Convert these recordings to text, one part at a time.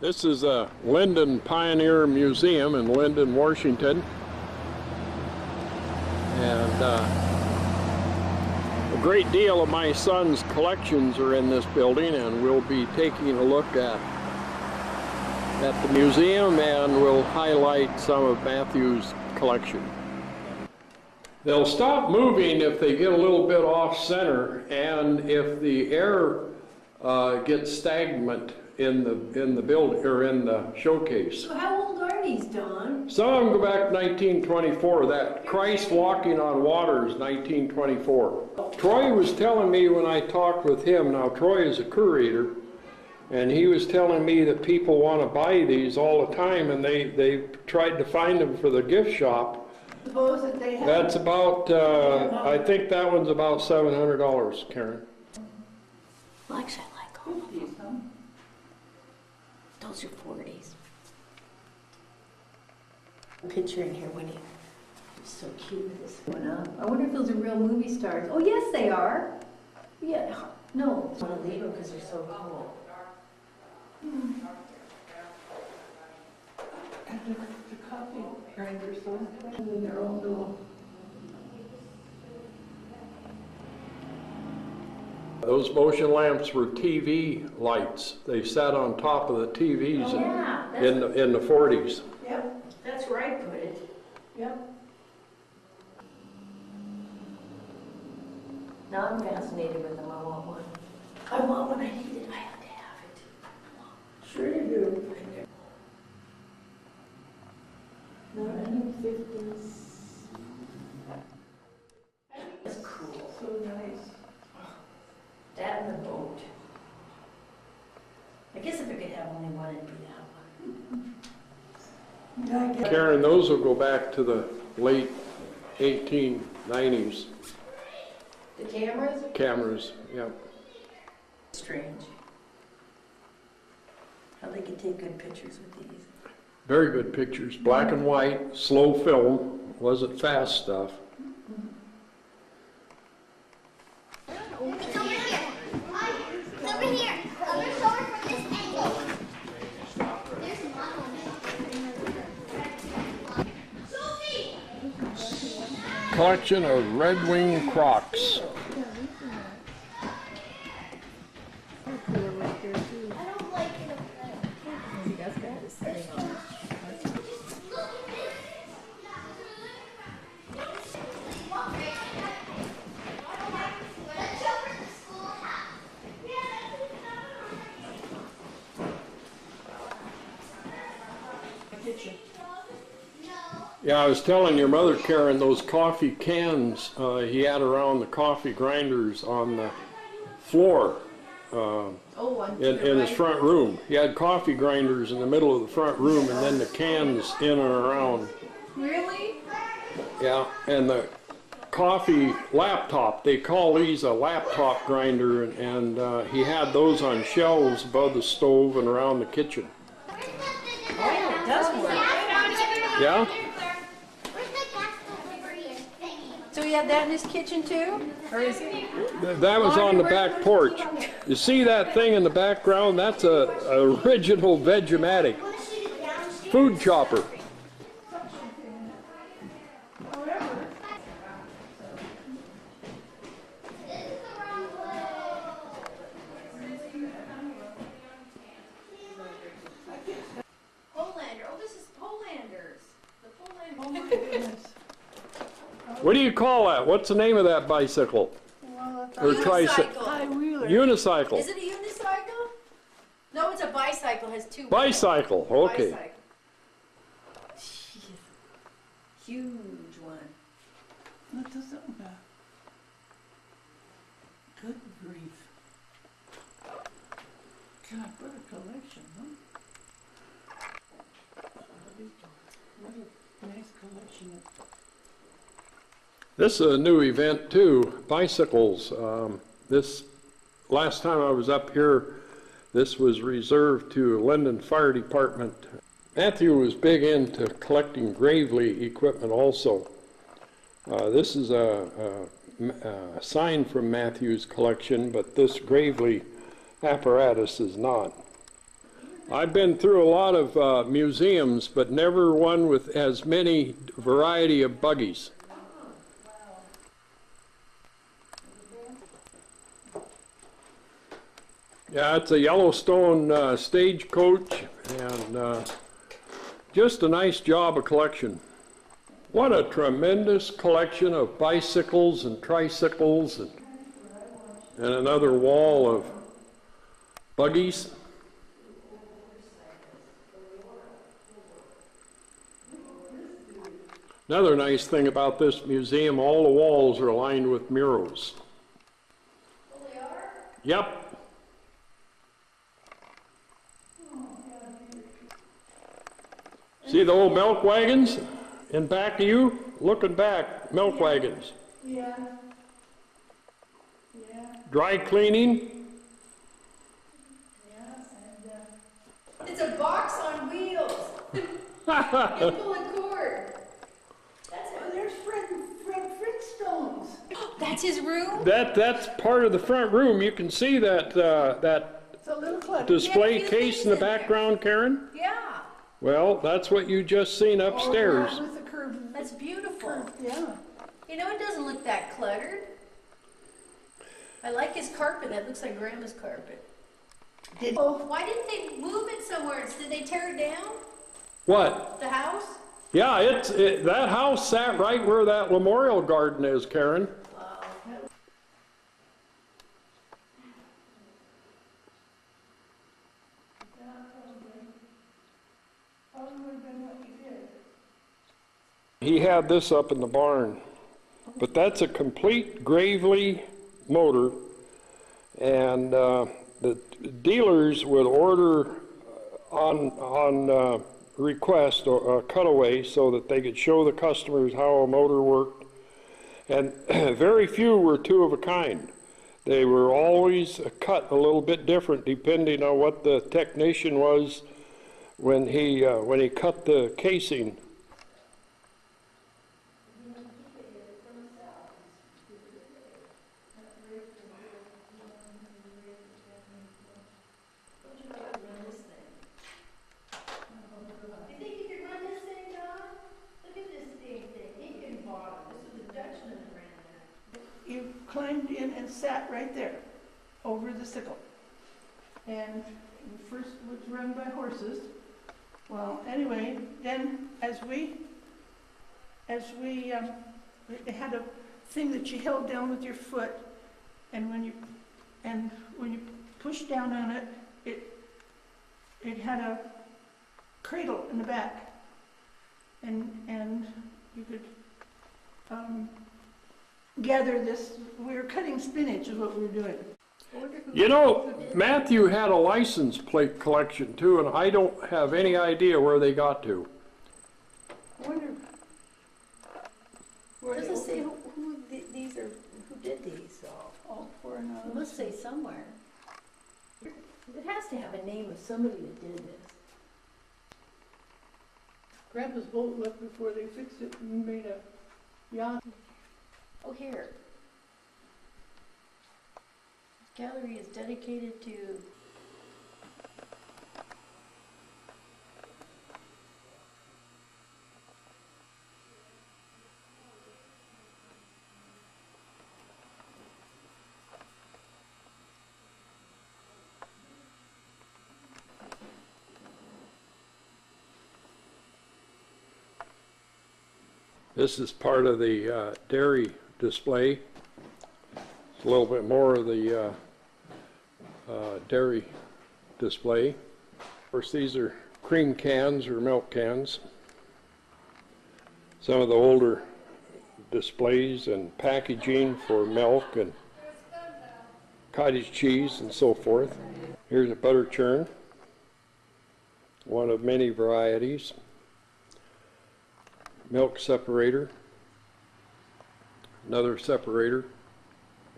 This is a Lynden Pioneer Museum in Lynden, Washington. And a great deal of my son's collections are in this building, and we'll be taking a look at the museum, and we'll highlight some of Matthew's collection. They'll stop moving if they get a little bit off center, and if the air gets stagnant in the building or in the showcase. So how old are these, Don? Some of them go back to 1924. That Christ Walking on Water is 1924. Troy was telling me when I talked with him, now Troy is a curator, and he was telling me that people want to buy these all the time, and they tried to find them for the gift shop. Suppose that they have. That's about, I think that one's about $700, Karen. Well, actually, I like all of them. Those are 40s. Picture in here when he was so cute with this One up. I wonder if those are real movie stars. Oh, yes, they are. Yeah, no. I want to leave them because they're so cool. And the coffee grinders, and then their own little. Those motion lamps were TV lights. They sat on top of the TVs in the 40s. Yep, That's where I put it. yep. Now I'm fascinated with them. I want one. I want one. I need it. I have to have it. Sure you do. 1950s. It's cool. So nice. That and the boat. I guess if I could have only one, it'd be that one. Yeah, I get Karen, those will go back to the late 1890s. The cameras? Cameras, yeah. Strange. How they can take good pictures with these. Very good pictures, black and white, slow film, wasn't fast stuff. It's over here. It's over here. I'm going to show her from this angle. There's another one. Sophie! Collection of Red Wing Crocs. I don't like it up there. Yeah, I was telling your mother, Karen, those coffee cans he had around the coffee grinders on the floor in his front room. He had coffee grinders in the middle of the front room, and then the cans in and around. Really? Yeah, and the coffee laptop, they call these a laptop grinder, and he had those on shelves above the stove and around the kitchen. Oh, it does work. Yeah? Where's the gas delivery thingy? So you have that in his kitchen too? Or is it? That was on the back porch. You see that thing in the background? That's a original Vegematic food chopper. Polander. Oh, this is Polanders. The Oh my Polanders. goodness. What do you call that? What's the name of that bicycle? Or tricycle? High wheeler. Unicycle. Is it a unicycle? No, it's a bicycle. It has two. Bicycle, okay. Bicycle. Jeez. Huge one. What does that about? Good grief. God, what a collection, huh? What a nice collection of. This is a new event too, bicycles. This last time I was up here, this was reserved to Lynden Fire Department. Matthew was big into collecting Gravely equipment also. This is a sign from Matthew's collection, but this Gravely apparatus is not. I've been through a lot of museums, but never one with as many variety of buggies. Yeah, it's a Yellowstone stagecoach, and just a nice job of collection. What a tremendous collection of bicycles and tricycles, and another wall of buggies. Another nice thing about this museum, all the walls are lined with murals. Oh, they are? Yep. See the old milk wagons in back of you? Looking back, milk wagons. Yeah. Yeah, Dry cleaning. yeah, and, It's a box on wheels. You pull a cord. oh, there's Fred Flintstones. That's his room? That's part of the front room. You can see that It's a little cluttered. display few case things in the in there. background, Karen. Yeah, Well, that's what you just seen upstairs. With the curved, that's beautiful. yeah. You know, it doesn't look that cluttered. I like his carpet. That looks like Grandma's carpet. Why didn't they move it somewhere? Did they tear it down? What? The house? Yeah, that house sat right where that memorial garden is, Karen. Wow. Probably would have been what you did. He had this up in the barn, but that's a complete Gravely motor, and the dealers would order on request or a cutaway so that they could show the customers how a motor worked, and very few were two of a kind. They were always cut a little bit different depending on what the technician was when he cut the casing. You think you could run this thing, John? Look at this thing. He can bottom. This was a Dutchman that ran that. You climbed in and sat right there, over the sickle. And first was run by horses. Well, anyway, then it had a thing that you held down with your foot, and when you pushed down on it, it had a cradle in the back, and you could gather this. We were cutting spinach is what we were doing. You know, Matthew had a license plate collection too, and I don't have any idea where they got to. I wonder where Does they it say who these are, who did these? all for It another. must say somewhere. It has to have a name of somebody that did this. Grandpa's boat left before they fixed it and made a yacht. Oh, here. Gallery is dedicated to. This is part of the dairy display. It's a little bit more of the dairy display. Of course, these are cream cans or milk cans. Some of the older displays and packaging for milk and cottage cheese and so forth. Here's a butter churn, one of many varieties. Milk separator, another separator,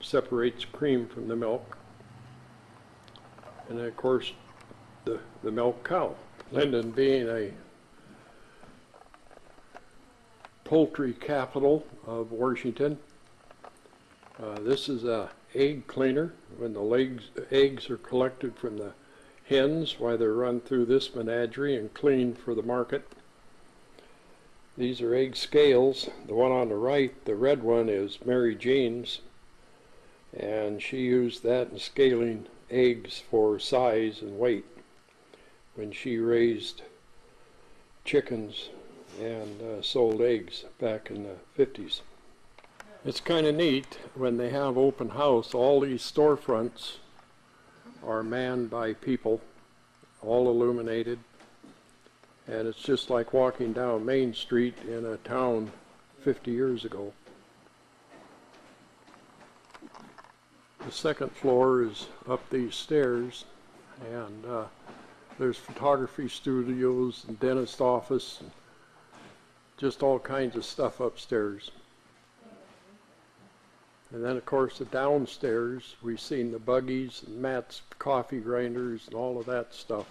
separates cream from the milk, and then of course the milk cow. Lynden being a poultry capital of Washington, this is a egg cleaner when the eggs are collected from the hens while they're run through this menagerie and cleaned for the market. These are egg scales. The one on the right, the red one, is Mary Jane's, and she used that in scaling eggs for size and weight when she raised chickens and sold eggs back in the 50s. It's kind of neat when they have open house. All these storefronts are manned by people, all illuminated, and it's just like walking down Main Street in a town 50 years ago. The second floor is up these stairs, and there's photography studios and dentist office, and just all kinds of stuff upstairs. And then, of course, the downstairs, we've seen the buggies and Matt's coffee grinders and all of that stuff.